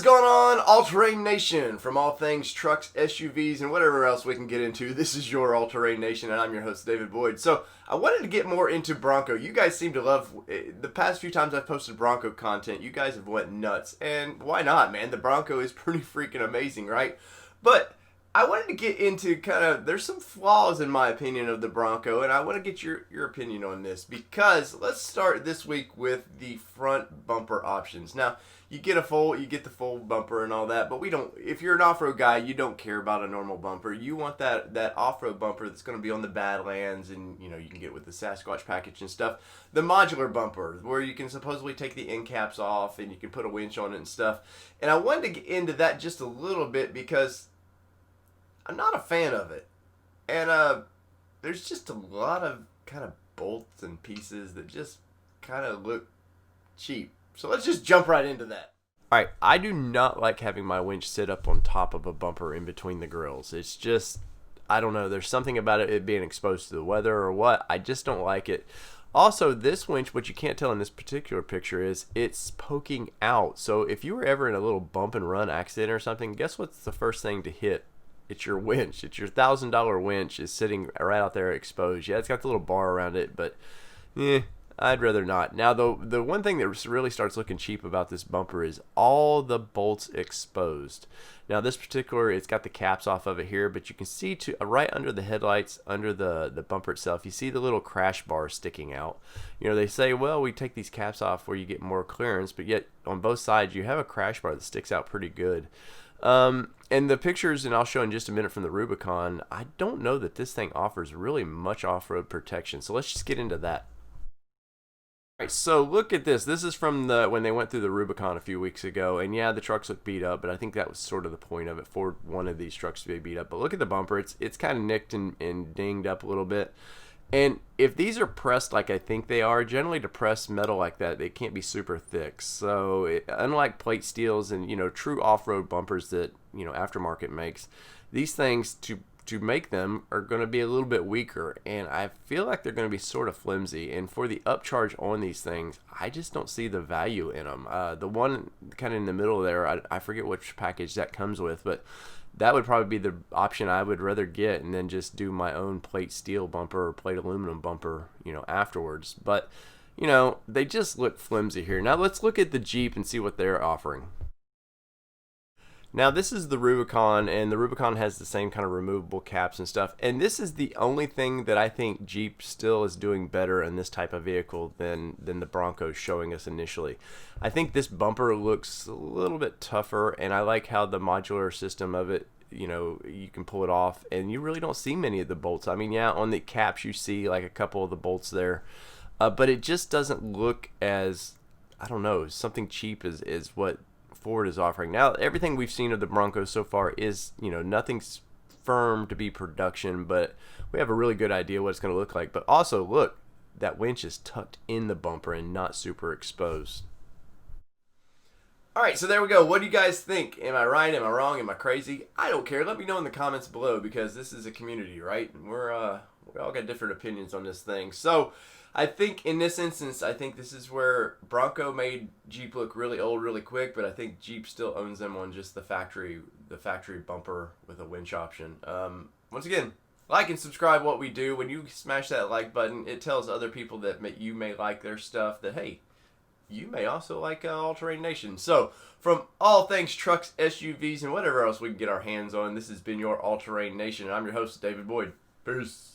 going on, All-Terrain Nation? From all things trucks, SUVs, and whatever else we can get into, this is your All-Terrain Nation, and I'm your host, David Boyd. So, I wanted to get more into Bronco. You guys seem to love, the past few times I've posted Bronco content, you guys have went nuts. And why not, man? The Bronco is pretty freaking amazing, right? But I wanted to get into there's some flaws in my opinion of the Bronco, and I want to get your opinion on this, because let's start this week with the front bumper options. Now, you get the full bumper and all that, but if you're an off-road guy, you don't care about a normal bumper. You want that off-road bumper that's going to be on the Badlands, and you can get with the Sasquatch package and stuff. The modular bumper, where you can supposedly take the end caps off and you can put a winch on it and stuff. And I wanted to get into that just a little bit because I'm not a fan of it. And there's just a lot of kind of bolts and pieces that just kind of look cheap. So let's just jump right into that. Alright, I do not like having my winch sit up on top of a bumper in between the grills. It's just, I don't know, there's something about it being exposed to the weather or what. I just don't like it. Also, this winch, what you can't tell in this particular picture is it's poking out. So if you were ever in a little bump and run accident or something, guess what's the first thing to hit? It's your winch. It's your $1,000 winch is sitting right out there exposed. Yeah, it's got the little bar around it, but I'd rather not. Now, the one thing that really starts looking cheap about this bumper is all the bolts exposed. Now, this particular, it's got the caps off of it here, but you can see right under the headlights, under the bumper itself, you see the little crash bar sticking out. They say, well, we take these caps off where you get more clearance, but yet on both sides, you have a crash bar that sticks out pretty good. And the pictures, and I'll show in just a minute from the Rubicon, I don't know that this thing offers really much off-road protection. So let's just get into that. Alright, so look at this. This is from when they went through the Rubicon a few weeks ago, and yeah, the trucks look beat up, but I think that was sort of the point of it. Ford wanted these trucks to be beat up, but look at the bumper. It's kind of nicked and dinged up a little bit. And if these are pressed like I think they are, generally to press metal like that, they can't be super thick. So unlike plate steels and true off-road bumpers that aftermarket makes, these things to make them are going to be a little bit weaker, and I feel like they're going to be sort of flimsy. And for the upcharge on these things, I just don't see the value in them. The one kind of in the middle there, I forget which package that comes with, but that would probably be the option I would rather get, and then just do my own plate steel bumper or plate aluminum bumper afterwards. But they just look flimsy here. Now let's look at the Jeep and see what they're offering. Now this is the Rubicon, and the Rubicon has the same kind of removable caps and stuff, and this is the only thing that I think Jeep still is doing better in this type of vehicle than the Bronco showing us initially. I think this bumper looks a little bit tougher, and I like how the modular system of it, you can pull it off and you really don't see many of the bolts. I mean, yeah, on the caps you see like a couple of the bolts there, but it just doesn't look as, I don't know, something cheap is what Ford is offering. Now, everything we've seen of the Bronco so far is, nothing's firm to be production, but we have a really good idea what it's going to look like. But also, look, that winch is tucked in the bumper and not super exposed. Alright, so there we go. What do you guys think? Am I right? Am I wrong? Am I crazy? I don't care. Let me know in the comments below, because this is a community, right? And we all got different opinions on this thing. So I think in this instance, I think this is where Bronco made Jeep look really old really quick, but I think Jeep still owns them on just the factory bumper with a winch option. Once again, like and subscribe what we do. When you smash that like button, it tells other people that you may like their stuff, that hey, you may also like All-Terrain Nation. So from all things trucks, SUVs, and whatever else we can get our hands on, this has been your All-Terrain Nation. I'm your host, David Boyd. Peace.